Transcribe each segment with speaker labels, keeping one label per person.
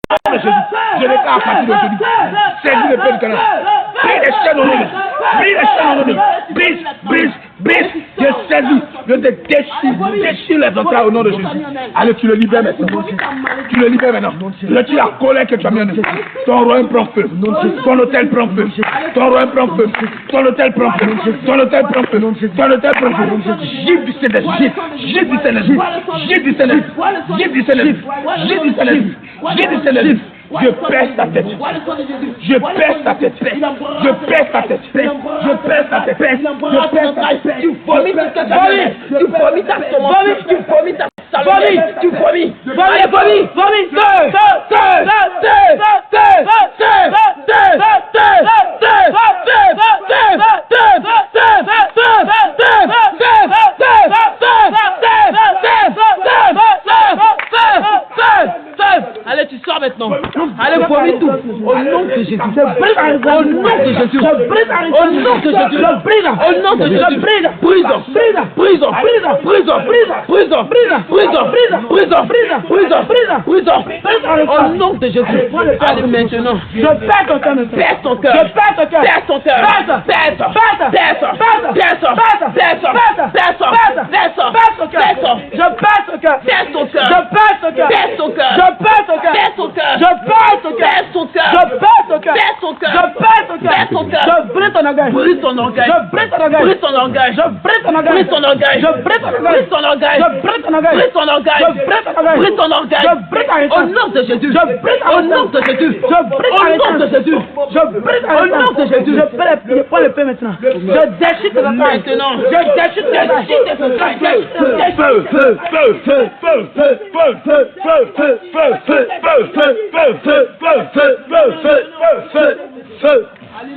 Speaker 1: nom de Jésus. Je déclare à partir d'aujourd'hui. Saisis le feu du canal. Brise les chaînes au nom de Jésus. Brise les chaînes au nom de Jésus. Brise. Je saisis. Je te déchire les entrailles au nom de Jésus. Allez, tu le libères maintenant. Tu le libères maintenant. Retire la colère que tu as mis en eux. Ton royaume prend feu. Ton hôtel prend feu. Ton royaume prend feu. Ton hôtel prend feu. Ton hôtel prend feu. Ton hôtel prend feu. Gifle du Saint-Esprit. Gifle du Saint-Esprit. Gifle du Saint-Esprit. Gifle du Saint-Esprit. Gifle du Saint-Esprit. Gifle du Saint-Esprit. Je pèse ta tête. Je pèse ta tête. Je pèse ta tête. Je pèse ta tête. Je pèse ta tête. Tu vomis ta tête. Tu vomis ta semence. Tu vomis ta salome. Tu vomis. Allez, vomis.
Speaker 2: Allez, tu sors maintenant. Allez, vomis tout. Au nom de Jésus. Au nom de Jésus. Au nom de Jésus. Au nom de Jésus. Prison. Au nom de Jésus. Allez maintenant.
Speaker 1: Je perds ton cœur.
Speaker 2: Perds ton cœur.
Speaker 1: Perds ton cœur. Je brise ton orgueil.
Speaker 2: Brise ton orgueil.
Speaker 1: Je brise ton orgueil.
Speaker 2: Brise ton orgueil.
Speaker 1: Je brise ton orgueil.
Speaker 2: Brise ton orgueil.
Speaker 1: Je brise ton orgueil.
Speaker 2: Brise ton orgueil.
Speaker 1: Je brise ton orgueil.
Speaker 2: Brise ton orgueil.
Speaker 1: Je brise ton orgueil.
Speaker 2: Brise ton orgueil.
Speaker 1: Je brise ta
Speaker 2: Au
Speaker 1: résistance.
Speaker 2: nom de Jésus.
Speaker 1: Je brise ta
Speaker 2: Au nom de Jésus.
Speaker 1: Je brise ta
Speaker 2: Au nom de
Speaker 1: résistance.
Speaker 2: Jésus.
Speaker 1: Je brise ta
Speaker 2: Au nom de Jésus.
Speaker 1: Je prends le feu maintenant. Je déchire tes entrailles.
Speaker 2: Maintenant.
Speaker 1: Je déchire tes entrailles.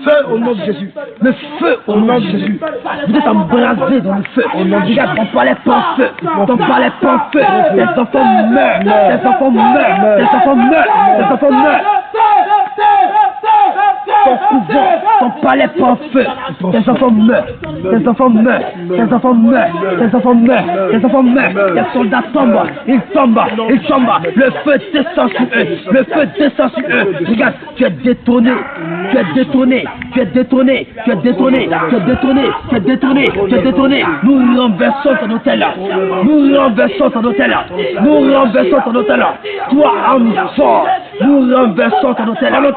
Speaker 1: Feu au nom de Jésus. Le feu au nom de Jésus. Vous êtes embrasés dans le feu. Au nom de Jésus. Ton palais prend feu. Ton palais prend feu. Tes enfants meurent. Tes enfants meurent. Tes enfants meurent. Tes enfants meurent. Ton couvent, ton palais prend feu. Tes enfants meurent. Tes enfants meurent. Tes enfants meurent. Tes enfants meurent. Tes enfants meurent. Les soldats tombent. Ils tombent. Ils tombent. Le feu descend sur eux. Le feu descend sur eux. Regarde, tu es détourné. Tu es détourné. Tu es détourné. Tu es détourné. Tu es détourné. Tu es détourné. Tu es détourné. Nous renversons ton hôtel là. Nous renversons ton hôtel là. Nous renversons ton hôtel là. Toi, âme fort. Nous renversons ton hôtel là. Nous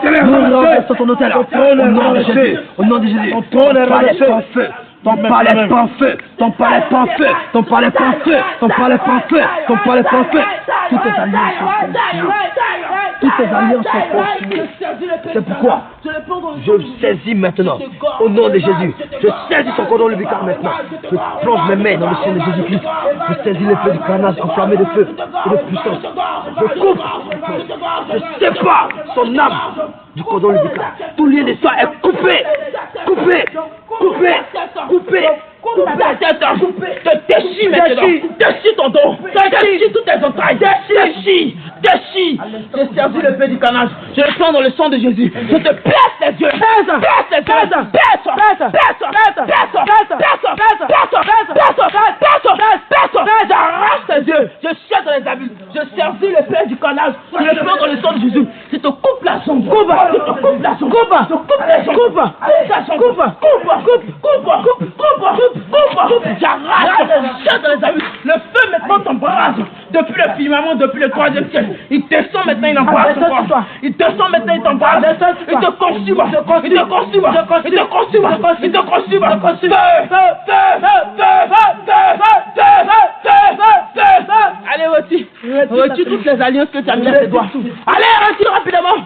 Speaker 1: renversons ton hôtel là. Au nom de Jésus. Au nom de Jésus. Ton palais prend feu. Ton palais prend feu. Ton palais prend feu. Ton palais prend feu. Ton palais prend feu. Ton palais prend feu. Toutes tes alliances sont consumées. Toutes tes alliances sont consumées. C'est pourquoi je saisis maintenant. Au nom de Jésus. Je saisis son cordon ombilical maintenant. Je plonge mes mains dans le sang de Jésus-Christ. Je saisis le feu du carnage enflammé de feu et de puissance. Je coupe. Je sépare son âme du cordon ombilical. Tout lien de soi est coupé. Coupé. Coupé. Coupé. Te déchire maintenant. Déchire ton dos. Déchire toutes tes entrailles. Déchire. Je saisis le feu du carnage. Je le prends dans le sang de Jésus. Je te place les yeux. J'arrache tes yeux. Je jette dans les abîmes. Je saisis le feu du carnage. Je le prends dans le sang de Jésus. Je te coupe la jambe. Je te coupe la jambe. Je coupe les jambes. J'arrache, je jette dans les abîmes. Le feu maintenant t'embrase. Depuis le firmament, depuis le 3e ciel. Il descend maintenant, il embrase ton corps. Il descend maintenant, il t'embrase. Il te consume. Il te consume. Il te consume. Il te consume. Allez, retire toutes les alliances que tu as mis à tes doigts. Allez, retire rapidement.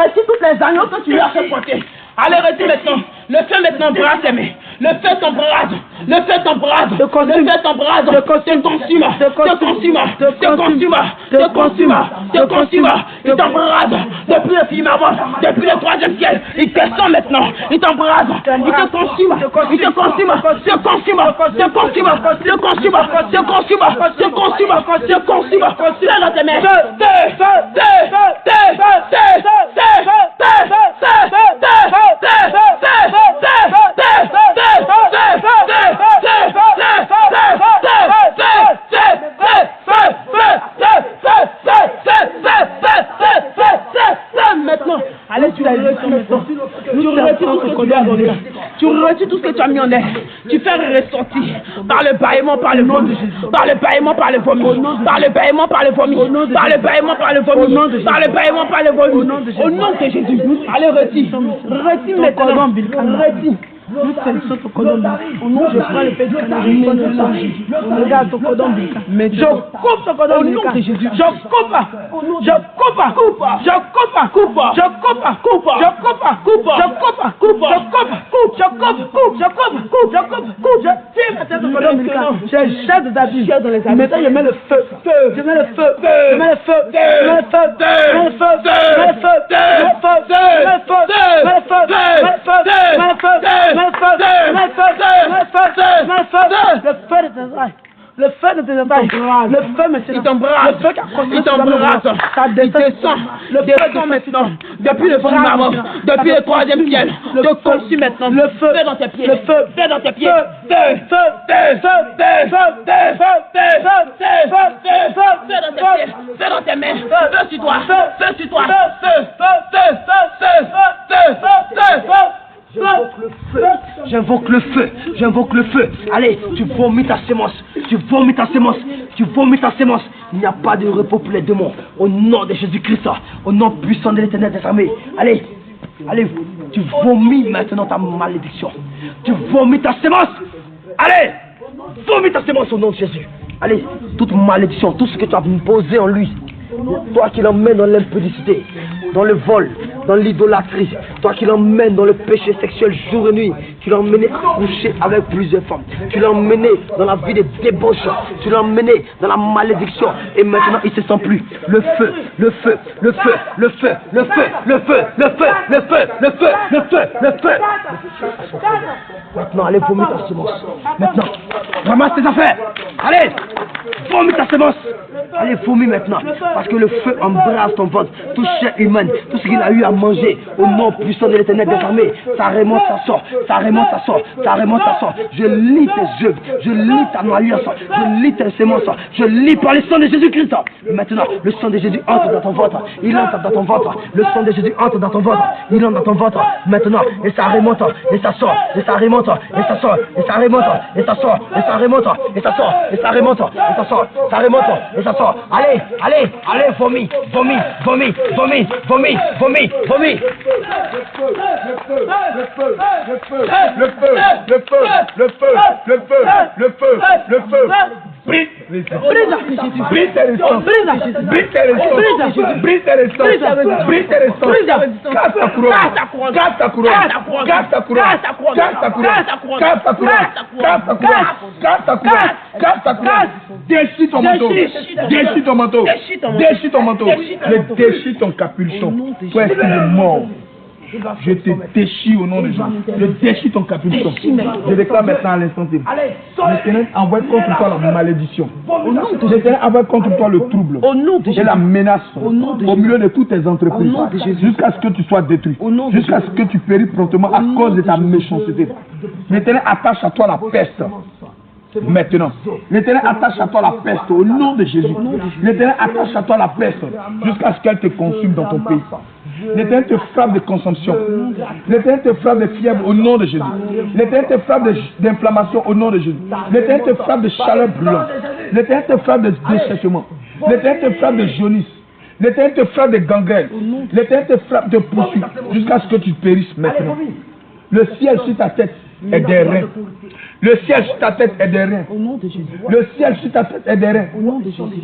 Speaker 1: Retire toutes les alliances que tu lui as fait porter. Allez, retire maintenant. Le feu maintenant embrase tes mains. Le feu t'embrase. Le feu t'embrase. Le feu t'embrase. Te consume. Il t'embrase. Depuis le firmament, depuis le 3e ciel. Il descend maintenant. Il t'embrase. Il te consume. Il te consume. Te consume. Te consume. Te consume. Te consume. Te consume. Te consume. Feu dans tes mains.
Speaker 2: Tu retires tout ce que tu as mis en elle. Tu fais ressortir par le bâillement, par le vomi, par le bâillement, par le vomi, par le bâillement, par le vomi, par le bâillement, par le vomi, par le bâillement, par le vomi. Au nom de Jésus, allez retire maintenant, retire. Nous saisissons ton cordon ombilical. Au nom de prends le père du canard, regarde ton cordon ombilical. Je coupe ton cordon ombilical. Au nom de Jésus. Je coupe. Je coupe. Je coupe. Je coupe. Je coupe. Je coupe. Je coupe. Je coupe. Je coupe. Je coupe. Je coupe. Je coupe. Je tire maintenant ton cordon ombilical. Je jette des habits. Maintenant je mets le feu. Je mets le feu. Je mets le feu. Je mets le feu. Je mets le feu. Je mets le feu. Je mets le feu. Je mets le feu. Je mets le feu. Je mets le feu. Je mets le feu. Le feu de tes entrailles, le feu maintenant, il t'embrasse, il t'embrasse, il descend, le feu maintenant, depuis le firmament, depuis le troisième ciel, te consume maintenant, le feu dans tes pieds, le feu dans tes pieds, feu dans tes mains, feu sur toi, feu sur toi,
Speaker 1: J'invoque le feu, j'invoque le feu. Allez, tu vomis ta sémence, tu vomis ta sémence, tu vomis ta sémence. Il n'y a pas de repos pour les démons. Au nom de Jésus-Christ, au nom puissant de l'Éternel des armées. Allez, allez, tu vomis maintenant ta malédiction. Tu vomis ta sémence. Allez, vomis ta sémence au nom de Jésus. Allez, toute malédiction, tout ce que tu as posé en lui. Toi qui l'emmènes dans l'impudicité, dans le vol, dans l'idolâtrie, toi qui l'emmènes dans le péché sexuel jour et nuit, tu l'as emmené à coucher avec plusieurs femmes, tu l'as emmené dans la vie de débauche, tu l'as emmené dans la malédiction, et maintenant il ne se sent plus. Le feu, le feu, le feu, le feu, le feu, le feu, le feu, le feu, le feu, le feu, le feu. Maintenant, allez, vomis ta semence. Maintenant, ramasse tes affaires. Allez, vomis ta semence. Allez, vomis maintenant. Parce que le feu embrase ton ventre, toute chair humaine, tout ce qu'il a eu à manger, au nom puissant de l'Éternel des armées, ça remonte, ça sort, ça remonte, ça sort, ça remonte, ça sort. Je lis tes œuvres, je lis ta alliance, je lis tes semences, je lis par le sang de Jésus-Christ. Maintenant, le sang de Jésus entre dans ton ventre, il entre dans ton ventre, le sang de Jésus entre dans ton ventre, il entre dans ton ventre, maintenant, et ça remonte, et ça sort, et ça remonte, et ça sort, et ça remonte, et ça sort, et ça remonte, et ça sort, et ça remonte, et ça sort, ça remonte, et ça sort. Allez, allez, allez, vomis, vomis, vomis, vomis, vomis, vomis, vomis.
Speaker 3: Le feu, le feu, le feu, le feu, le feu, le feu. Brise tes résistances, brise tes résistances, brise tes résistances, brise tes résistances, brise tes résistances, casse ta couronne, casse ta couronne, casse ta couronne, casse ta couronne, casse ta couronne, casse ta couronne, casse ta couronne, casse ta couronne, déchire ton manteau, déchire ton manteau, déchire ton manteau, je déchire ton capuchon, toi esprit de mort. Je te déchire au nom de Jésus. Je déchire ton capuchon. Je déclare maintenant à l'instant T. L'Éternel envoie contre toi la malédiction. L'Éternel envoie contre toi le trouble et la menace au milieu de toutes tes entreprises. Jusqu'à ce que tu sois détruit. Jusqu'à ce que tu péris promptement à cause de ta méchanceté. L'Éternel attache à toi la peste. Maintenant, l'Éternel attache à toi la peste au nom de Jésus. L'Éternel attache à toi la peste jusqu'à ce qu'elle te consume dans ton pays. L'Éternel te frappe de consomption. L'Éternel te frappe de fièvre au nom de Jésus. L'Éternel te frappe d'inflammation au nom de Jésus. L'Éternel te frappe de chaleur brûlante. L'Éternel te frappe de déchètement. L'Éternel te frappe de jaunisse. L'Éternel te frappe de gangrène. L'Éternel te frappe de poursuite jusqu'à ce que tu périsses maintenant. Le ciel sur ta tête est des reins. Le ciel sur ta tête est des reins. Le ciel sur ta tête est des reins.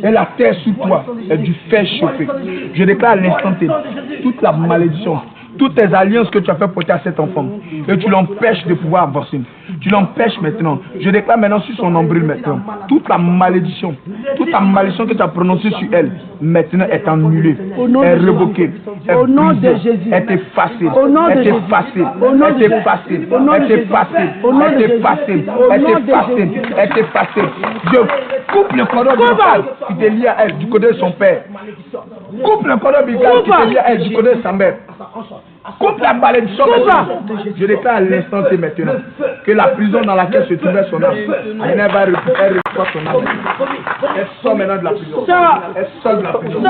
Speaker 3: Et la terre sur toi est du fer chauffé. Je déclare à l'instant T, toute la malédiction, toutes tes alliances que tu as fait porter à cet enfant, et tu l'empêches de pouvoir avancer. Tu l'empêches maintenant. Je déclare maintenant sur son nombril maintenant. Toute la malédiction que tu as prononcée sur elle, maintenant est annulée, est révoquée, est brisée, est effacée, est effacée, est effacée, est effacée, est effacée, est effacée. Je coupe le cordon de qui est lié à elle, du côté de son père. Coupe le cordon ombilical qui te dit, hey, je connais sa mère. Coupe la malédiction maintenant. Je déclare à l'instant T maintenant que la prison dans laquelle se trouvait son âme, elle va récupérer son âme. Elle sort maintenant de la prison. Elle sort de la prison.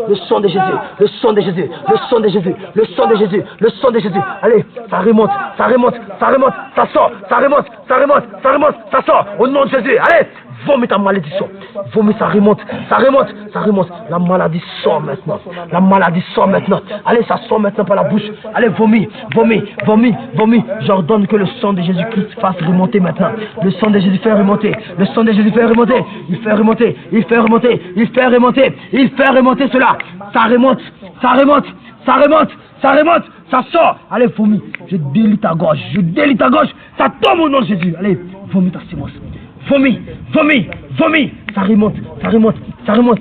Speaker 1: Le sang de Jésus, le sang de Jésus, le sang de Jésus, le sang de Jésus, le sang de Jésus. Allez, ça remonte, ça remonte, ça remonte, ça sort, ça remonte, ça remonte, ça remonte, ça sort. Au nom de Jésus, allez, vomis ta malédiction. Vomis, ça remonte, ça remonte, ça remonte. La maladie sort maintenant. La maladie sort maintenant. Allez, ça sort maintenant par la bouche. Allez, vomis, vomis, vomis, vomis. J'ordonne que le sang de Jésus-Christ fasse remonter maintenant. Le sang de Jésus fait remonter. Le sang de Jésus fait remonter. Il fait remonter. Il fait remonter. Il fait remonter. Il fait remonter cela. Ça remonte. Ça remonte. Ça remonte. Ça remonte. Ça sort. Allez, vomis. Je délie ta gorge. Je délie ta gorge. Ça tombe au nom de Jésus. Allez, vomis ta sémence. Vomis, vomis, vomis. Ça remonte, ça remonte, ça remonte.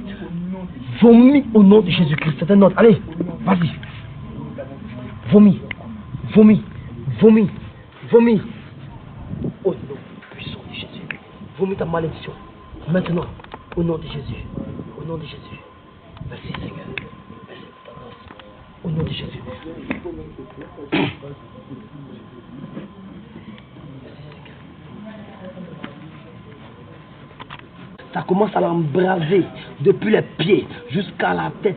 Speaker 1: Vomis au nom de Jésus-Christ. C'est un ordre. Allez, vas-y. Vomis, vomis, vomis, vomis. Au nom puissant de Jésus. Vomis ta malédiction. Maintenant, au nom de Jésus. Au nom de Jésus. Merci Seigneur. Merci pour ta grâce. Au nom de Jésus. Ça commence à l'embraser depuis les pieds jusqu'à la tête.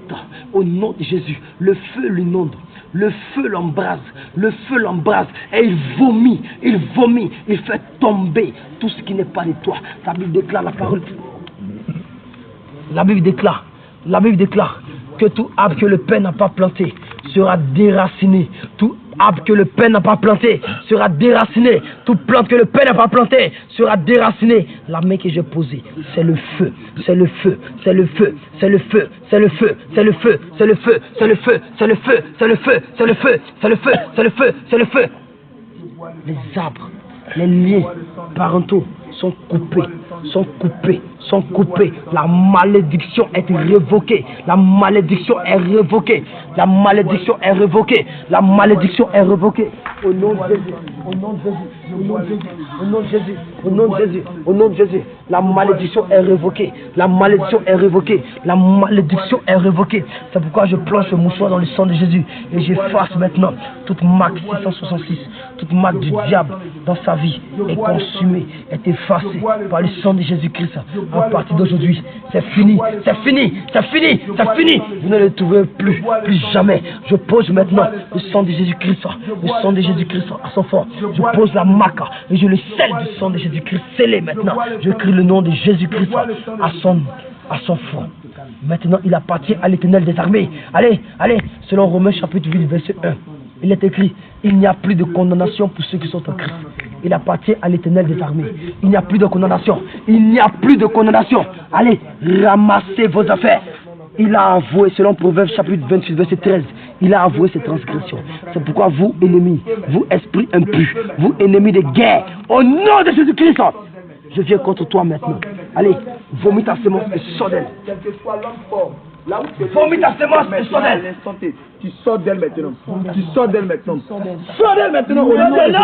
Speaker 1: Au nom de Jésus, le feu l'inonde. Le feu l'embrase, le feu l'embrase et il vomit, il fait tomber tout ce qui n'est pas de toi. La Bible déclare la parole. La Bible déclare que tout arbre que le Père n'a pas planté sera déraciné. Tout arbre que le Père n'a pas planté sera déraciné. Toute plante que le Père n'a pas plantée sera déracinée. La main que j'ai posée, c'est le feu, c'est le feu, c'est le feu, c'est le feu, c'est le feu, c'est le feu, c'est le feu, c'est le feu, c'est le feu, c'est le feu, c'est le feu, c'est le feu, c'est le feu, c'est le feu. Les arbres, les liens parentaux sont coupés, sont coupés, sont coupés. La malédiction est révoquée. La malédiction est révoquée. La malédiction est révoquée. La malédiction est révoquée. Au nom de Jésus, au nom de Jésus, au nom de Jésus, au nom de Jésus, au nom de Jésus, au nom de Jésus. La malédiction est révoquée. La malédiction est révoquée. La malédiction est révoquée. C'est pourquoi je plonge ce mouchoir dans le sang de Jésus et j'efface maintenant toute marque 666, toute marque du diable dans sa vie est consumée, est effacée par le sang de Jésus-Christ. À partir d'aujourd'hui, c'est fini, c'est fini, c'est fini, c'est fini. Vous ne le trouverez plus jamais. Je pose maintenant le sang de Jésus-Christ, le sang de Jésus-Christ à son fond. Je pose la marque et je le scelle du sang de Jésus-Christ scellé maintenant. Je crie le nom de Jésus-Christ à son front. Maintenant, il appartient à l'Éternel des armées. Allez, allez, selon Romains chapitre 8, verset 1. Il est écrit, il n'y a plus de condamnation pour ceux qui sont en Christ. Il appartient à l'Éternel des armées. Il n'y a plus de condamnation. Il n'y a plus de condamnation. Allez, ramassez vos affaires. Il a avoué, selon Proverbes chapitre 28, verset 13, il a avoué ses transgressions. C'est pourquoi vous, ennemis, vous, esprits impurs, vous, ennemis de guerre, au nom de Jésus-Christ, je viens contre toi maintenant. Allez, vomis ta sémence et sors d'elle. Vomis ta sémence et sors d'elle.
Speaker 3: Tu sors d'elle maintenant. Tu sors d'elle maintenant. Sors d'elle maintenant au nom de Jésus.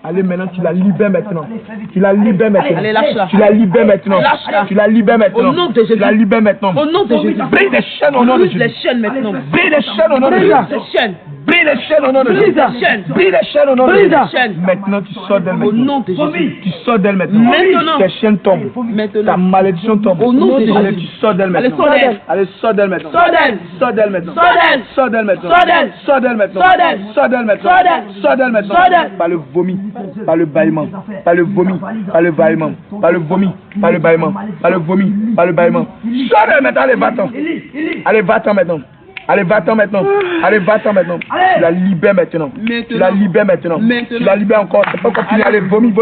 Speaker 3: Allez, maintenant, tu la libères maintenant. Tu la libères maintenant.
Speaker 2: Allez, lâche-la.
Speaker 3: Tu la libères maintenant.
Speaker 2: Lâche-la.
Speaker 3: Tu la libères maintenant.
Speaker 2: Au nom de Jésus.
Speaker 3: Tu la libères maintenant.
Speaker 2: Au nom de Jésus.
Speaker 3: Brise les chaînes au nom de Jésus.
Speaker 2: Brise les chaînes maintenant.
Speaker 3: Brise les chaînes au nom de Jésus.
Speaker 2: Brise les chaînes.
Speaker 3: Brise les chaînes au nom de Jésus.
Speaker 2: Brise les chaînes.
Speaker 3: Brise les chaînes au nom de
Speaker 2: Brise
Speaker 3: Jésus.
Speaker 2: les chaînes.
Speaker 3: Maintenant, tu sors d'elle maintenant.
Speaker 2: Au nom de Jésus.
Speaker 3: Tu sors d'elle maintenant.
Speaker 2: Maintenant.
Speaker 3: Tes chaînes tombent.
Speaker 2: Maintenant.
Speaker 3: Ta malédiction tombe.
Speaker 2: Au nom de Jésus.
Speaker 3: Allez, tu sors d'elle maintenant.
Speaker 2: Allez, sors d'elle.
Speaker 3: Allez, sors d'elle maintenant.
Speaker 2: Sors d'elle.
Speaker 3: Sors d'elle maintenant.
Speaker 2: Sors d'elle.
Speaker 3: Sors d'elle maintenant.
Speaker 2: Sors d'elle.
Speaker 3: Sors d'elle maintenant.
Speaker 2: Sors d'elle.
Speaker 3: Sors d'elle maintenant.
Speaker 2: Sors d'elle.
Speaker 3: Sors d'elle maintenant.
Speaker 2: Sors d'elle.
Speaker 3: Par le vomi, par le bâillement, par le vomi, par le bâillement, par le vomi, par le bâillement, par le vomi, par le bâillement. Sors d'elle maintenant. Allez, va-t'en. Allez, va-t'en maintenant. Allez, va-t'en maintenant. Allez, va-t'en maintenant. Tu la libères maintenant. Tu la libères maintenant. Tu la libères encore. C'est pas continuer. Allez, vomis.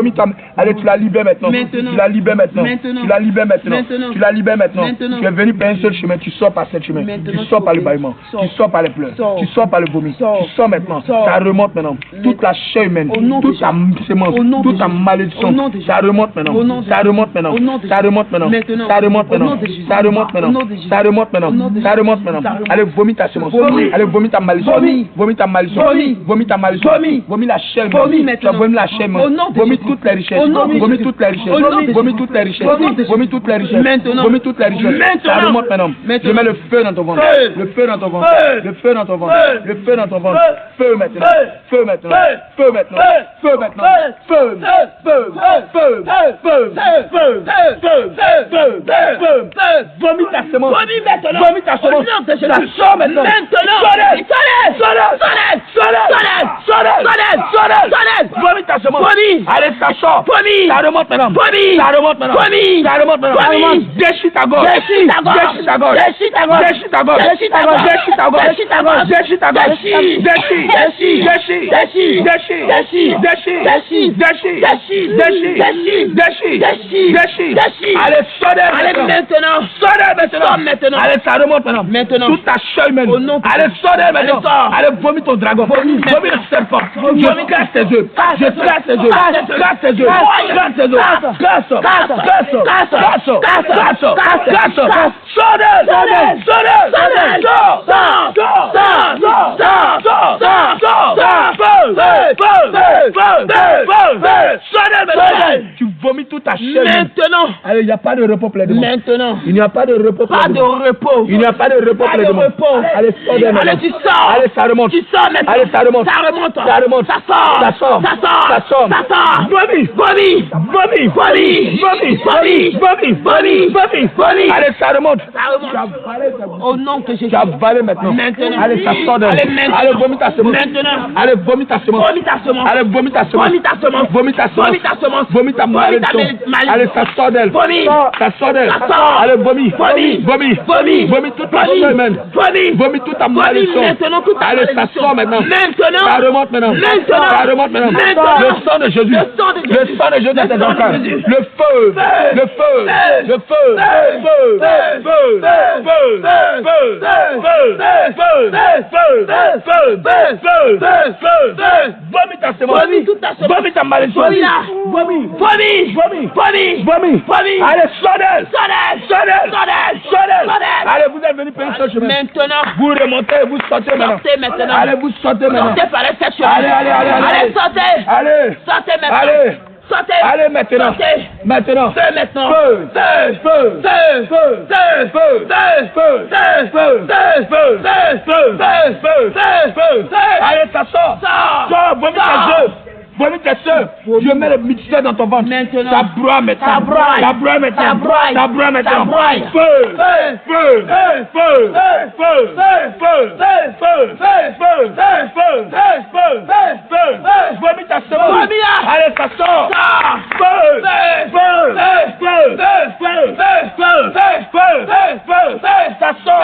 Speaker 3: Allez, tu la libères maintenant. Tu la libères maintenant. Tu la libères maintenant. Tu la libères maintenant. Tu es venu par un seul chemin. Tu sors par ce chemin. Tu sors par le bâillement. Tu sors par les pleurs. Tu sors par le vomi. Tu sors maintenant. Ça remonte maintenant. Toute la chair humaine. Toute ta sémence. Toute ta malédiction. Ça remonte maintenant. Ça remonte maintenant. Ça remonte maintenant. Ça remonte maintenant. Ça remonte maintenant. Ça remonte maintenant. Ça remonte maintenant. Allez, vomis vomis ta semence.
Speaker 1: Vomis.
Speaker 3: Allez, vomis ta maldition.
Speaker 1: Vomis.
Speaker 3: Vomis ta maldition.
Speaker 1: Vomis.
Speaker 3: Vomis ta maldition.
Speaker 1: Vomis.
Speaker 3: Vomis la chair.
Speaker 1: Vomis
Speaker 3: Tu as vomi la chair.
Speaker 1: Au nom de
Speaker 3: Vomis
Speaker 1: Jésus.
Speaker 3: toutes les richesses.
Speaker 1: Au nom de
Speaker 3: Vomis
Speaker 1: Jésus.
Speaker 3: toutes les richesses.
Speaker 1: Au nom de
Speaker 3: Vomis
Speaker 1: Jésus.
Speaker 3: toutes les richesses.
Speaker 1: Au nom de Jésus.
Speaker 3: Vomis toutes les richesses.
Speaker 2: Maintenant.
Speaker 3: Vomis toutes les richesses.
Speaker 2: Maintenant.
Speaker 3: Ça remonte maintenant. Je mets le feu dans ton ventre.
Speaker 2: Feu.
Speaker 3: Le feu dans ton ventre.
Speaker 2: Feu.
Speaker 3: Le feu dans ton ventre.
Speaker 2: Feu.
Speaker 3: Le feu dans ton ventre.
Speaker 2: Feu.
Speaker 3: Feu maintenant.
Speaker 2: Feu.
Speaker 3: Feu maintenant.
Speaker 2: Feu.
Speaker 3: Feu maintenant.
Speaker 2: Feu.
Speaker 3: Feu maintenant.
Speaker 2: Feu.
Speaker 3: Feu. Feu. Feu. Feu. Feu. Feu. Feu. Vomis ta semence.
Speaker 2: Vomis maintenant.
Speaker 3: Vomis ta semence.
Speaker 2: Au nom de Jésus.
Speaker 3: Ça sort maintenant.
Speaker 2: Maintenant.
Speaker 3: Sonnette.
Speaker 2: Sonnette.
Speaker 3: Sonnette.
Speaker 2: Sonnette. Sonnette. Sonnette.
Speaker 3: Vomis ta semence.
Speaker 2: Vomis.
Speaker 3: Allez, ça sort.
Speaker 2: Vomis.
Speaker 3: Ça remonte maintenant.
Speaker 2: Vomis.
Speaker 3: Ça remonte maintenant.
Speaker 2: Vomis.
Speaker 3: Ça remonte maintenant.
Speaker 2: Vomis.
Speaker 3: Déchire ta gorge.
Speaker 2: Déchire ta gorge.
Speaker 3: Déchire ta gorge.
Speaker 2: Déchire ta gorge.
Speaker 3: Déchire ta gorge.
Speaker 2: Déchire ta gorge.
Speaker 3: Déchire ta gorge.
Speaker 2: Déchire ta gorge.
Speaker 3: Déchire ta gorge.
Speaker 2: Déchire.
Speaker 3: Déchire.
Speaker 2: Déchire.
Speaker 3: Déchire.
Speaker 2: Déchire.
Speaker 3: Déchire.
Speaker 2: Déchire.
Speaker 3: Déchire.
Speaker 2: Déchire.
Speaker 3: Déchire.
Speaker 2: Déchire.
Speaker 3: Déchire.
Speaker 2: Déchire.
Speaker 3: Déchire.
Speaker 2: Déchire.
Speaker 3: Déchire.
Speaker 2: Déchire.
Speaker 3: Allez, sonnez
Speaker 2: Allez maintenant.
Speaker 3: Sonnez maintenant.
Speaker 2: Sors maintenant.
Speaker 3: Allez, ça remonte maintenant.
Speaker 2: Maintenant.
Speaker 3: Toute ta chair humaine.
Speaker 2: Au nom de
Speaker 3: Allez, sonnez maintenant.
Speaker 2: Allez, sors.
Speaker 3: Allez, vomis ton dragon. Vomis le serpent. Je casse tes œufs. Je casse tes œufs. Casse tes œufs. Casse tes œufs. Casse. Tu vomis toute ta chair.
Speaker 2: Maintenant.
Speaker 3: Allez, il n'y a pas de repos plein de
Speaker 2: Maintenant.
Speaker 3: Il n'y a pas de repos plein
Speaker 2: Pas
Speaker 3: de
Speaker 2: de repos.
Speaker 3: Il n'y a pas de repos
Speaker 2: Pas
Speaker 3: plein
Speaker 2: de
Speaker 3: de
Speaker 2: repos.
Speaker 3: Allez, sors
Speaker 2: Allez, tu sors.
Speaker 3: Allez, ça remonte.
Speaker 2: Tu sors maintenant.
Speaker 3: Allez, ça remonte.
Speaker 2: Ça remonte.
Speaker 3: Ça remonte.
Speaker 2: Ça sort.
Speaker 3: Ça sort.
Speaker 2: Ça sort.
Speaker 3: Ça sort.
Speaker 2: Ça sort.
Speaker 3: Vomis.
Speaker 2: Vomis.
Speaker 3: Vomis.
Speaker 2: Vomis.
Speaker 3: Vomis.
Speaker 2: Vomis.
Speaker 3: Vomis.
Speaker 2: Vomis.
Speaker 3: Vomis.
Speaker 2: Vomis.
Speaker 3: Allez, ça remonte.
Speaker 2: Ça remonte. Au nom de Jésus.
Speaker 3: Tu as valé maintenant.
Speaker 2: Maintenant.
Speaker 3: Allez, ça sort
Speaker 2: Allez, maintenant.
Speaker 3: Allez, vomis ta semence.
Speaker 2: Maintenant.
Speaker 3: Allez, vomis ta semence.
Speaker 2: Vomis ta semence.
Speaker 3: Allez, vomis ta semence.
Speaker 2: Vomis ta semence.
Speaker 3: Vomis ta semence.
Speaker 2: Vomis ta semence.
Speaker 3: Vomis ta malédiction.
Speaker 2: malédiction.
Speaker 3: Allez, ça sort d'elle.
Speaker 2: Vomis.
Speaker 3: Ça sort d'elle.
Speaker 2: Ça sort.
Speaker 3: Allez, vomis.
Speaker 2: Vomis.
Speaker 3: Vomis.
Speaker 2: Vomis.
Speaker 3: Vomis toute ta
Speaker 2: Vomis.
Speaker 3: chair humaine.
Speaker 2: Vomis.
Speaker 3: Vomis toute ta
Speaker 2: Vomis
Speaker 3: malédiction.
Speaker 2: maintenant toute ta
Speaker 3: Allez, ça
Speaker 2: malédiction.
Speaker 3: sort maintenant.
Speaker 2: Maintenant.
Speaker 3: Ça remonte maintenant.
Speaker 2: Maintenant.
Speaker 3: Ça remonte maintenant.
Speaker 2: Maintenant.
Speaker 3: Le sang de Jésus.
Speaker 2: Le sang de Jésus.
Speaker 3: Le sang de Jésus dans tes
Speaker 2: Le sang de
Speaker 3: enfants.
Speaker 2: Jésus.
Speaker 3: Le feu. Le feu. Le feu. Vomis ta semence.
Speaker 2: Vomis toute ta semence.
Speaker 3: Vomis ta malédiction.
Speaker 2: Vomis là.
Speaker 3: Vomis.
Speaker 2: Vomis.
Speaker 3: Vomis.
Speaker 2: Vomis.
Speaker 3: Vomis.
Speaker 2: Vomis.
Speaker 3: Allez, sonnez.
Speaker 2: Sonnette.
Speaker 3: Sonnez.
Speaker 2: Sonnette.
Speaker 3: Sonnez.
Speaker 2: Sonnette.
Speaker 3: Allez, vous êtes venus payer ce chemin.
Speaker 2: Maintenant.
Speaker 3: Vous remontez, vous sortez maintenant.
Speaker 2: Sortez maintenant.
Speaker 3: Allez, vous sortez maintenant.
Speaker 2: Sortez par les sept chemins.
Speaker 3: Allez.
Speaker 2: Allez, sortez.
Speaker 3: Allez.
Speaker 2: Sortez maintenant.
Speaker 3: Allez.
Speaker 2: Sortez.
Speaker 3: Allez maintenant.
Speaker 2: Sortez.
Speaker 3: Maintenant.
Speaker 2: Feu maintenant.
Speaker 3: Feu.
Speaker 2: Feu.
Speaker 3: Feu.
Speaker 2: Feu.
Speaker 3: Feu.
Speaker 2: Feu.
Speaker 3: Feu.
Speaker 2: Feu.
Speaker 3: Feu.
Speaker 2: Feu.
Speaker 3: Feu.
Speaker 2: Feu.
Speaker 3: Feu.
Speaker 2: Feu.
Speaker 3: Feu.
Speaker 2: Feu.
Speaker 3: Feu.
Speaker 2: Feu. Feu.
Speaker 3: Allez, ça sort.
Speaker 2: Sors.
Speaker 3: Sors, vomis tes œufs. Vomis tes œufs. Je mets le mixeur dans ton ventre.
Speaker 2: Maintenant.
Speaker 3: Ça broie maintenant.
Speaker 2: Ça broie.
Speaker 3: Ça broie maintenant.
Speaker 2: Ça broie.
Speaker 3: Ça broie maintenant.
Speaker 2: Ça broie.
Speaker 3: Feu.
Speaker 2: Feu.
Speaker 3: Feu. Feu. Feu. Feu. Feu. Feu. Vomis ta semence.
Speaker 2: Vomis là.
Speaker 3: Allez, ça sort.
Speaker 2: Sors.
Speaker 3: Feu.
Speaker 2: Feu.
Speaker 3: Feu.
Speaker 2: Feu.
Speaker 3: Feu. Feu. Ça sort.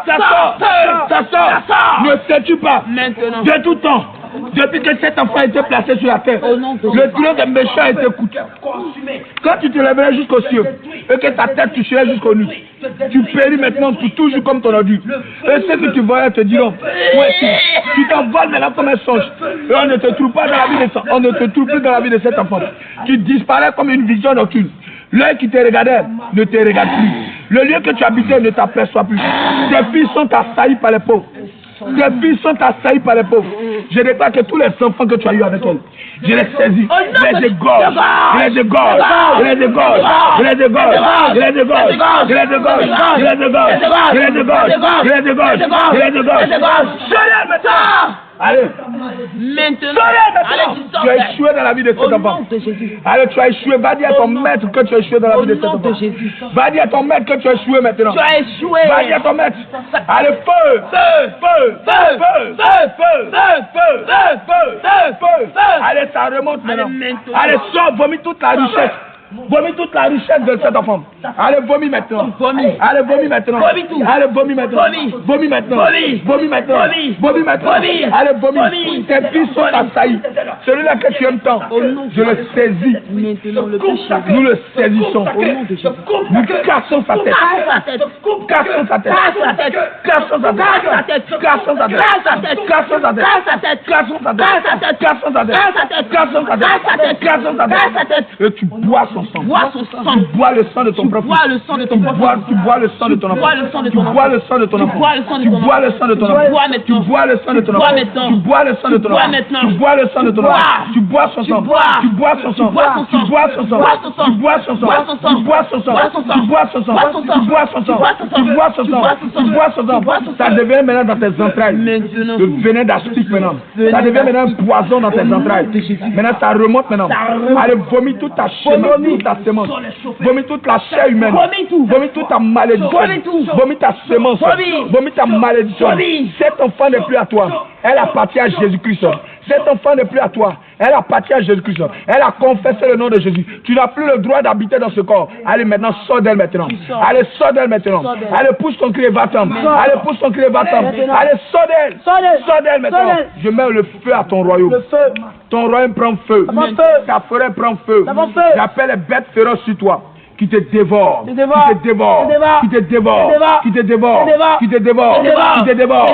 Speaker 3: Ça sort. Ça sort. Ne sais-tu pas?
Speaker 2: Maintenant.
Speaker 3: De tout temps. Depuis que cet enfant a été placé sur la terre,
Speaker 2: Au nom de
Speaker 3: le trône des méchants a été consumé. Quand tu te lèverais jusqu'aux cieux et que ta tête toucherait jusqu'aux nues, tu péris maintenant pour toujours comme ton ordure. Et ceux que tu voyais te diront, ouais, tu t'envoles maintenant comme un songe. Et on ne te trouve pas dans la vie de on ne te trouve plus dans la vie de cet enfant. Tu disparais comme une vision nocturne. L'œil qui te regardait ne te regarde plus. Le lieu que tu habitais ne t'aperçoit plus. Tes filles sont assaillies par les pauvres. Tes filles sont assaillies par les pauvres. Je déclare que tous les enfants que tu as eu avec elles, je les saisis, je les égorge, je les égorge, je les égorge, je les égorge, je les égorge, je les égorge, je les égorge, je les égorge, je les égorge, je les égorge. Sonnez maintenant! Allez!
Speaker 2: Maintenant. Allez, tu sors.
Speaker 3: Tu as échoué dans la vie de cet
Speaker 2: Au
Speaker 3: enfant.
Speaker 2: nom de Jésus.
Speaker 3: Allez, tu as échoué. Va dire à ton maître que tu as échoué dans la
Speaker 2: Au
Speaker 3: vie de cet
Speaker 2: nom de
Speaker 3: enfant.
Speaker 2: Jésus.
Speaker 3: Va dire à ton maître que tu as échoué maintenant.
Speaker 2: Tu as échoué.
Speaker 3: Va dire à ton maître. Allez, feu! Feu! Allez, ça remonte maintenant.
Speaker 2: maintenant.
Speaker 3: Allez, sors, vomis toute la richesse. Vomis toute la richesse de cet enfant. Allez, vomis maintenant.
Speaker 2: Vomis.
Speaker 3: Allez, vomis maintenant.
Speaker 2: Vomis tout.
Speaker 3: Allez, vomis maintenant.
Speaker 2: Vomis.
Speaker 3: Vomis maintenant.
Speaker 2: Vomis.
Speaker 3: Vomis maintenant.
Speaker 2: Vomis.
Speaker 3: Vomis maintenant.
Speaker 2: Vomis.
Speaker 3: Allez, vomis.
Speaker 2: Vomis.
Speaker 3: Tes filles sont assaillies. Celui-là que tu aimes tant,
Speaker 2: Au nom de
Speaker 3: je le saisis.
Speaker 2: Maintenant, le péché.
Speaker 3: Nous le saisissons.
Speaker 2: Au nom de Jésus.
Speaker 3: Nous cassons sa tête.
Speaker 2: Casse sa tête.
Speaker 3: Cassons sa tête.
Speaker 2: Casse sa tête.
Speaker 3: Cassons sa tête.
Speaker 2: Casse sa tête.
Speaker 3: Cassons sa tête.
Speaker 2: Casse sa tête.
Speaker 3: Cassons sa tête.
Speaker 2: Casse sa tête.
Speaker 3: Cassons sa tête.
Speaker 2: Casse sa tête.
Speaker 3: Cassons sa tête.
Speaker 2: Casse sa tête.
Speaker 3: Cassons sa tête.
Speaker 2: Casse sa tête.
Speaker 3: Cassons sa
Speaker 2: Casse sa
Speaker 3: tête.
Speaker 2: tête.
Speaker 3: Et tu bois son son sang.
Speaker 2: Bois son sang.
Speaker 3: Tu bois le sang de ton
Speaker 2: Tu
Speaker 3: propre
Speaker 2: bois le sang de ton
Speaker 3: Tu
Speaker 2: propre
Speaker 3: bois le sang de ton
Speaker 2: Tu
Speaker 3: enfant.
Speaker 2: bois le sang de
Speaker 3: Tu
Speaker 2: ton
Speaker 3: bois
Speaker 2: enfant.
Speaker 3: le sang de ton
Speaker 2: Tu
Speaker 3: enfant.
Speaker 2: bois le sang de
Speaker 3: Tu
Speaker 2: ton
Speaker 3: bois le
Speaker 2: enfant.
Speaker 3: sang de ton
Speaker 2: Tu
Speaker 3: enfant.
Speaker 2: bois
Speaker 3: Tu
Speaker 2: maintenant.
Speaker 3: bois le sang de ton
Speaker 2: Tu bois
Speaker 3: enfant.
Speaker 2: maintenant.
Speaker 3: Tu bois le sang de
Speaker 2: Tu
Speaker 3: ton
Speaker 2: bois
Speaker 3: enfant.
Speaker 2: maintenant.
Speaker 3: Tu bois le sang de ton
Speaker 2: bois.
Speaker 3: enfant. Tu bois son
Speaker 2: Tu
Speaker 3: sang.
Speaker 2: bois.
Speaker 3: Tu bois son sang.
Speaker 2: Tu bois son
Speaker 3: Tu
Speaker 2: sang.
Speaker 3: bois son sang.
Speaker 2: Bois son sang.
Speaker 3: Tu bois son sang.
Speaker 2: Bois son sang.
Speaker 3: Tu bois son sang.
Speaker 2: Bois son sang.
Speaker 3: Tu bois son sang.
Speaker 2: Bois son sang.
Speaker 3: Tu bois son sang.
Speaker 2: Bois son sang.
Speaker 3: Tu bois son
Speaker 2: Tu
Speaker 3: sang.
Speaker 2: bois son sang.
Speaker 3: Tu bois son sang.
Speaker 2: Tu bois son
Speaker 3: Ça
Speaker 2: sang.
Speaker 3: devient maintenant dans tes entrailles.
Speaker 2: Maintenant.
Speaker 3: Le venin d'astique maintenant.
Speaker 2: Venin
Speaker 3: Ça devient maintenant un
Speaker 2: d'astique.
Speaker 3: poison dans tes
Speaker 2: Au nom
Speaker 3: entrailles.
Speaker 2: de Jésus.
Speaker 3: Maintenant ça remonte maintenant.
Speaker 2: Ça remonte.
Speaker 3: Allez, vomis toute ta semence. Toute ta semence. Vomis toute la chair humaine.
Speaker 2: Vomis tout.
Speaker 3: Vomis toute ta malédiction.
Speaker 2: Vomis tout.
Speaker 3: Vomis ta semence.
Speaker 2: Vomis.
Speaker 3: Vomis ta malédiction.
Speaker 2: Vomis.
Speaker 3: Cet enfant n'est plus à toi. Elle appartient à Jésus-Christ. Cet enfant n'est plus à toi. Elle appartient à Jésus-Christ. Elle a confessé le nom de Jésus. Tu n'as plus le droit d'habiter dans ce corps. Allez, maintenant, sors d'elle maintenant. Allez, sors d'elle maintenant.
Speaker 2: Sors d'elle.
Speaker 3: Allez, pousse ton cri et va-t'en. Allez, pousse ton cri et va-t'en.
Speaker 2: Maintenant.
Speaker 3: Allez, sors d'elle.
Speaker 2: Sors d'elle.
Speaker 3: Sors d'elle maintenant.
Speaker 2: Sors d'elle.
Speaker 3: Je mets le feu à ton royaume.
Speaker 2: Le feu.
Speaker 3: Ton royaume prend feu.
Speaker 2: prend feu.
Speaker 3: Ta forêt prend feu.
Speaker 2: Ça prend feu.
Speaker 3: J'appelle les bêtes féroces sur toi. Qui te dévorent,
Speaker 2: Te dévorent.
Speaker 3: qui te dévorent,
Speaker 2: Te dévorent.
Speaker 3: qui te dévorent,
Speaker 2: Te dévorent.
Speaker 3: qui te dévorent,
Speaker 2: Te dévorent.
Speaker 3: qui te dévorent,
Speaker 2: Te dévorent.
Speaker 3: qui te dévorent,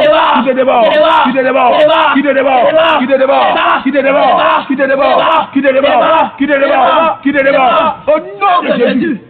Speaker 2: Te
Speaker 3: qui te
Speaker 2: dévorent.
Speaker 3: dévorent, qui te dévorent,
Speaker 2: Te
Speaker 3: qui te dévorent,
Speaker 2: dévorent.
Speaker 3: qui te dévorent, qui te dévorent, qui te dévorent, qui te dévorent, qui te dévorent, au nom de Jésus.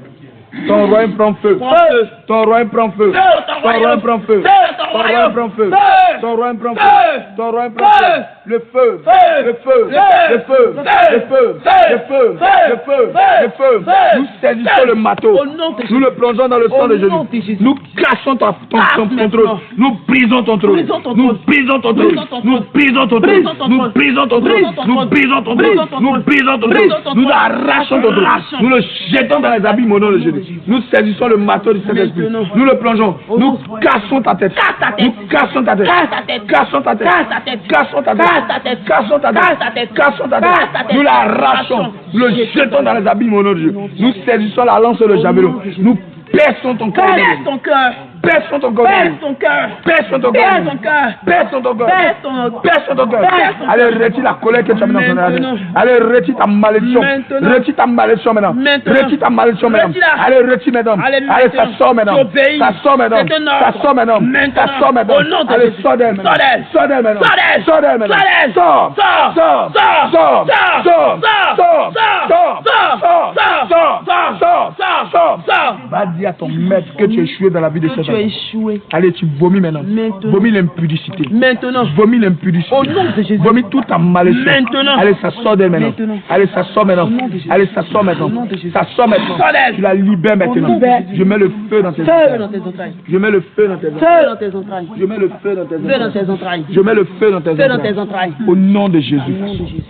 Speaker 3: Ton royaume prend feu.
Speaker 2: Feu.
Speaker 3: Ton royaume prend feu.
Speaker 2: Feu, ton
Speaker 3: Ton royaume prend feu.
Speaker 2: Feu, ton
Speaker 3: Ton royaume
Speaker 2: royaume.
Speaker 3: prend feu.
Speaker 2: Feu.
Speaker 3: Ton royaume prend
Speaker 2: Feu.
Speaker 3: feu. Ton royaume prend
Speaker 2: Feu.
Speaker 3: feu. Le feu.
Speaker 2: Feu.
Speaker 3: Le feu. Le feu. Le feu. Le feu. Le feu. Le feu. Nous saisissons le marteau.
Speaker 2: Au nom de Jésus.
Speaker 3: Nous le plongeons dans le sang
Speaker 2: Au
Speaker 3: de
Speaker 2: nom de
Speaker 3: Jésus.
Speaker 2: Jésus.
Speaker 3: Nous cassons ton trône.
Speaker 2: maintenant.
Speaker 3: Nous brisons ton trône.
Speaker 2: Brisons ton
Speaker 3: Nous
Speaker 2: trône.
Speaker 3: brisons ton trône.
Speaker 2: Brisons ton
Speaker 3: Nous
Speaker 2: trône.
Speaker 3: brisons ton trône.
Speaker 2: Brisons ton
Speaker 3: Nous
Speaker 2: trône.
Speaker 3: brisons ton trône.
Speaker 2: Brisons ton
Speaker 3: Nous
Speaker 2: trône.
Speaker 3: brisons ton
Speaker 2: Brisons
Speaker 3: trône.
Speaker 2: ton
Speaker 3: Nous
Speaker 2: trône.
Speaker 3: brisons ton
Speaker 2: Brisons
Speaker 3: trône.
Speaker 2: ton
Speaker 3: Nous
Speaker 2: trône.
Speaker 3: arrachons ton trône.
Speaker 2: Arrachons.
Speaker 3: Nous le jetons dans les abîmes au nom de Jésus. Nous saisissons le marteau du Saint-Esprit.
Speaker 2: Maintenant.
Speaker 3: Nous le plongeons. Nous cassons ta tête.
Speaker 2: Casse ta tête.
Speaker 3: Nous cassons ta tête.
Speaker 2: Casse ta tête.
Speaker 3: Cassons ta tête.
Speaker 2: Casse ta tête.
Speaker 3: Cassons ta tête.
Speaker 2: Casse ta tête.
Speaker 3: Cassons ta
Speaker 2: Casse ta
Speaker 3: tête.
Speaker 2: tête.
Speaker 3: Cassons ta
Speaker 2: Casse ta
Speaker 3: tête.
Speaker 2: tête.
Speaker 3: Nous l'arrachons. Nous le jetons dans les abîmes au nom de Dieu. Nous saisissons la lance et le javelot. Nous perçons ton cœur.
Speaker 2: Perce ton cœur.
Speaker 3: Perçons ton cœur.
Speaker 2: Perce ton cœur.
Speaker 3: Perçons ton
Speaker 2: Perce
Speaker 3: cœur.
Speaker 2: ton cœur.
Speaker 3: Perçons ton cœur.
Speaker 2: Perce ton cœur.
Speaker 3: Perçons ton cœur.
Speaker 2: Perce ton
Speaker 3: Allez,
Speaker 2: cœur.
Speaker 3: retire la colère que tu as mis dans ton
Speaker 2: Maintenant.
Speaker 3: âme. Allez, retire ta malédiction.
Speaker 2: Maintenant.
Speaker 3: Retire ta malédiction maintenant.
Speaker 2: Maintenant.
Speaker 3: Retire ta malédiction maintenant.
Speaker 2: Retire-la.
Speaker 3: Allez, retire maintenant.
Speaker 2: Allez,
Speaker 3: Allez, ça
Speaker 2: maintenant.
Speaker 3: sort maintenant.
Speaker 2: Tu obéis.
Speaker 3: Ça sort maintenant.
Speaker 2: C'est un ordre.
Speaker 3: Ça sort maintenant.
Speaker 2: Maintenant.
Speaker 3: Ça sort maintenant.
Speaker 2: Au nom de
Speaker 3: Allez,
Speaker 2: Jésus.
Speaker 3: sors d'elle maintenant.
Speaker 2: Sors d'elle.
Speaker 3: Sors d'elle maintenant.
Speaker 2: Sors d'elle.
Speaker 3: Sors d'elle maintenant.
Speaker 2: Sors d'elle.
Speaker 3: Sors.
Speaker 2: Sors.
Speaker 3: Sors.
Speaker 2: Sors.
Speaker 3: Sors.
Speaker 2: Sors.
Speaker 3: Sors.
Speaker 2: Sors.
Speaker 3: Sors.
Speaker 2: Sors.
Speaker 3: Sors.
Speaker 2: Sors.
Speaker 3: Sors.
Speaker 2: Sors.
Speaker 3: Sors.
Speaker 2: Sors.
Speaker 3: Sors.
Speaker 2: Sors.
Speaker 3: Va dire à ton maître que tu es échoué dans la vie de cet
Speaker 2: Tu as
Speaker 3: homme.
Speaker 2: échoué.
Speaker 3: Allez, tu vomis maintenant.
Speaker 2: Maintenant.
Speaker 3: Vomis l'impudicité.
Speaker 2: Maintenant.
Speaker 3: Vomis l'impudicité.
Speaker 2: Au nom de Jésus.
Speaker 3: Vomis toute ta malédiction.
Speaker 2: Maintenant.
Speaker 3: Allez, ça sort d'elle maintenant.
Speaker 2: Maintenant.
Speaker 3: Allez, ça sort maintenant.
Speaker 2: Au nom de Jésus.
Speaker 3: Allez, ça sort maintenant.
Speaker 2: Au nom de Jésus.
Speaker 3: Ça sort maintenant.
Speaker 2: Sors d'elle.
Speaker 3: Tu la libères maintenant.
Speaker 2: nom de Jésus.
Speaker 3: Je mets le feu dans tes
Speaker 2: Feu
Speaker 3: entrailles.
Speaker 2: dans tes entrailles.
Speaker 3: Je mets le feu dans tes entrailles.
Speaker 2: Feu dans tes entrailles.
Speaker 3: Je mets le feu dans tes
Speaker 2: Feu dans
Speaker 3: entrailles.
Speaker 2: tes entrailles.
Speaker 3: Je mets le feu dans tes
Speaker 2: Feu dans tes
Speaker 3: entrailles.
Speaker 2: entrailles.
Speaker 3: Au nom de Jésus.
Speaker 2: Au nom de Jésus.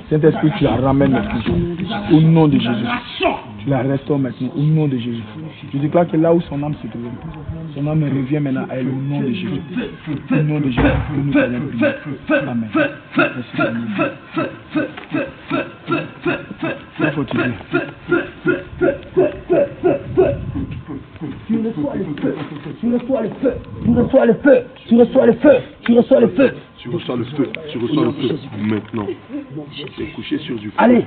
Speaker 3: Saint-Esprit, tu la ramènes maintenant. Au nom de Jésus. Tu la restaures maintenant. Au nom de Jésus. Je déclare que là où son âme se trouve, son âme revient maintenant à elle. Au nom de Jésus. Au nom de Jésus. Que nous t'avons béni. Amen. Merci, Amen. Ça faut-il dire.
Speaker 1: Tu reçois le feu, tu reçois le feu, tu reçois le feu, tu reçois le feu, tu reçois le feu.
Speaker 4: Tu reçois le feu, tu reçois le feu. Maintenant, tu es couché sur du feu.
Speaker 1: Allez,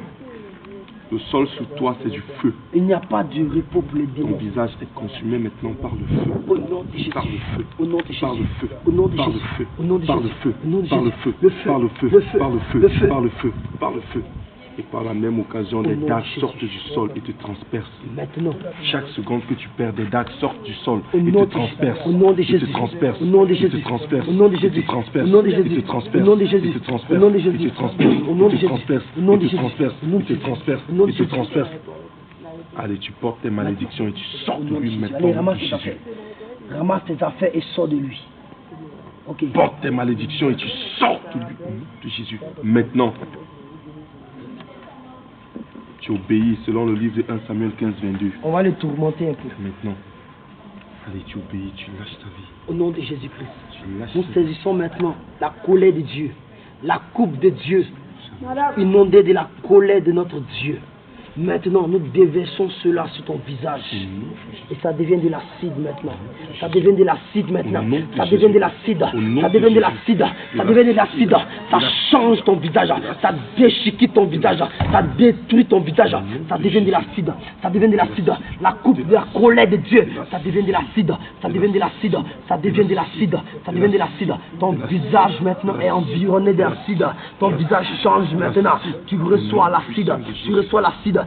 Speaker 4: Le sol sous toi, c'est du feu.
Speaker 1: il n'y a pas de repos pour les
Speaker 4: Ton
Speaker 1: démons.
Speaker 4: visage est consumé maintenant par le feu.
Speaker 1: Au nom de Jésus,
Speaker 4: Par le feu.
Speaker 1: au nom de Jésus,
Speaker 4: Par le feu.
Speaker 1: au nom de
Speaker 4: Par le
Speaker 1: Jésus,
Speaker 4: feu.
Speaker 1: au nom de
Speaker 4: Par le
Speaker 1: Jésus,
Speaker 4: feu.
Speaker 1: au nom de
Speaker 4: Par le
Speaker 1: Jésus,
Speaker 4: feu.
Speaker 1: le feu,
Speaker 4: Par le feu.
Speaker 1: le feu,
Speaker 4: Par le feu.
Speaker 1: le feu.
Speaker 4: Par le feu. Par le feu. Et par la même occasion, des
Speaker 1: nom de
Speaker 4: dagues
Speaker 1: Jésus.
Speaker 4: sortent du sol et te transpercent.
Speaker 1: Maintenant,
Speaker 4: Chaque seconde que tu perds, des dagues sortent du sol
Speaker 1: au
Speaker 4: et
Speaker 1: nom
Speaker 4: te
Speaker 1: de Jésus,
Speaker 4: transpercent.
Speaker 1: au nom de
Speaker 4: Et
Speaker 1: Jésus,
Speaker 4: te transpercent.
Speaker 1: au nom de
Speaker 4: Et
Speaker 1: Jésus,
Speaker 4: te transpercent.
Speaker 1: au nom de
Speaker 4: Et
Speaker 1: Jésus,
Speaker 4: te transpercent.
Speaker 1: au nom de
Speaker 4: Et
Speaker 1: Jésus,
Speaker 4: te transpercent.
Speaker 1: au nom de
Speaker 4: Et
Speaker 1: Jésus,
Speaker 4: te
Speaker 1: au
Speaker 4: transpercent.
Speaker 1: nom de
Speaker 4: Et
Speaker 1: Jésus,
Speaker 4: te transpercent.
Speaker 1: au nom de
Speaker 4: Et te
Speaker 1: Jésus,
Speaker 4: transpercent.
Speaker 1: au nom
Speaker 4: Et
Speaker 1: de
Speaker 4: te
Speaker 1: Jésus,
Speaker 4: transpercent.
Speaker 1: au nom de
Speaker 4: Et te
Speaker 1: Jésus,
Speaker 4: transpercent.
Speaker 1: au nom de
Speaker 4: Et te
Speaker 1: Jésus.
Speaker 4: transpercent. Allez, tu portes tes malédictions et tu sors de lui maintenant.
Speaker 1: allez, ramasse tes
Speaker 4: Jésus.
Speaker 1: affaires, ramasse tes affaires et sors de lui. Ok,
Speaker 4: Porte tes malédictions et tu sors de lui, de Jésus. Maintenant, tu obéis selon le livre de 1 Samuel 15, 22.
Speaker 1: on va le tourmenter un peu.
Speaker 4: Maintenant, allez, tu obéis, tu lâches ta vie.
Speaker 1: Au nom de Jésus-Christ,
Speaker 4: Tu lâches
Speaker 1: nous
Speaker 4: ta vie.
Speaker 1: saisissons maintenant la colère de Dieu, la coupe de Dieu, inondée de la colère de notre Dieu. Maintenant, nous déversons cela sur ton visage. Et ça devient de l'acide maintenant. Ça devient de l'acide maintenant.
Speaker 4: Au nom de
Speaker 1: Ça
Speaker 4: Jésus.
Speaker 1: devient de l'acide.
Speaker 4: Au nom
Speaker 1: Ça
Speaker 4: de
Speaker 1: devient de
Speaker 4: Jésus.
Speaker 1: l'acide. Ça devient de l'acide. Ça change ton visage. Ça déchiquette ton visage. Ça détruit ton visage. Ça devient de l'acide. Ça devient de l'acide. La coupe de la colère de Dieu. Ça devient de l'acide. Ça devient de l'acide. Ça devient de l'acide. Ça devient de l'acide. Ton visage maintenant est environné d'acide. Ton visage change maintenant. Tu reçois l'acide. Tu reçois l'acide.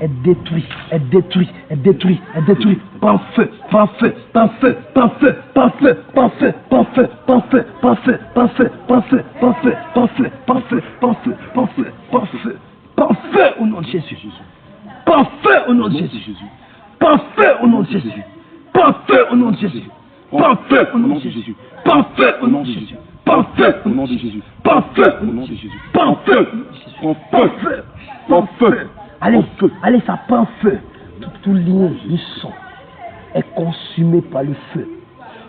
Speaker 1: est détruit, est détruit, est détruit, est détruit. Prends feu, prends feu, prends feu, prends feu, prends feu, prends feu, prends feu, prends feu, prends feu, prends feu, prends feu, prends feu, prends feu, prends feu, prends feu, prends feu, prends feu, prends feu au nom de Jésus. Prends feu au nom de Jésus. Prends feu au nom de Jésus. Prends feu au nom de Jésus. Prends feu au nom de Jésus. Prends feu au nom de Jésus. Prends feu au nom de Jésus. Prends feu au nom de Jésus. Prends feu. Prends feu. Prends feu. Allez, allez, ça prend feu. Tout lien du sang est consumé par le feu.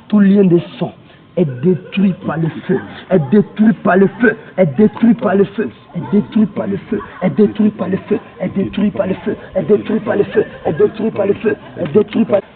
Speaker 1: Tout lien de sang est détruit par le feu, est détruit par le feu, est détruit par le feu, est détruit par le feu, est détruit par le feu, est détruit par le feu, est détruit par le feu, est détruit par le feu, est détruit par le feu.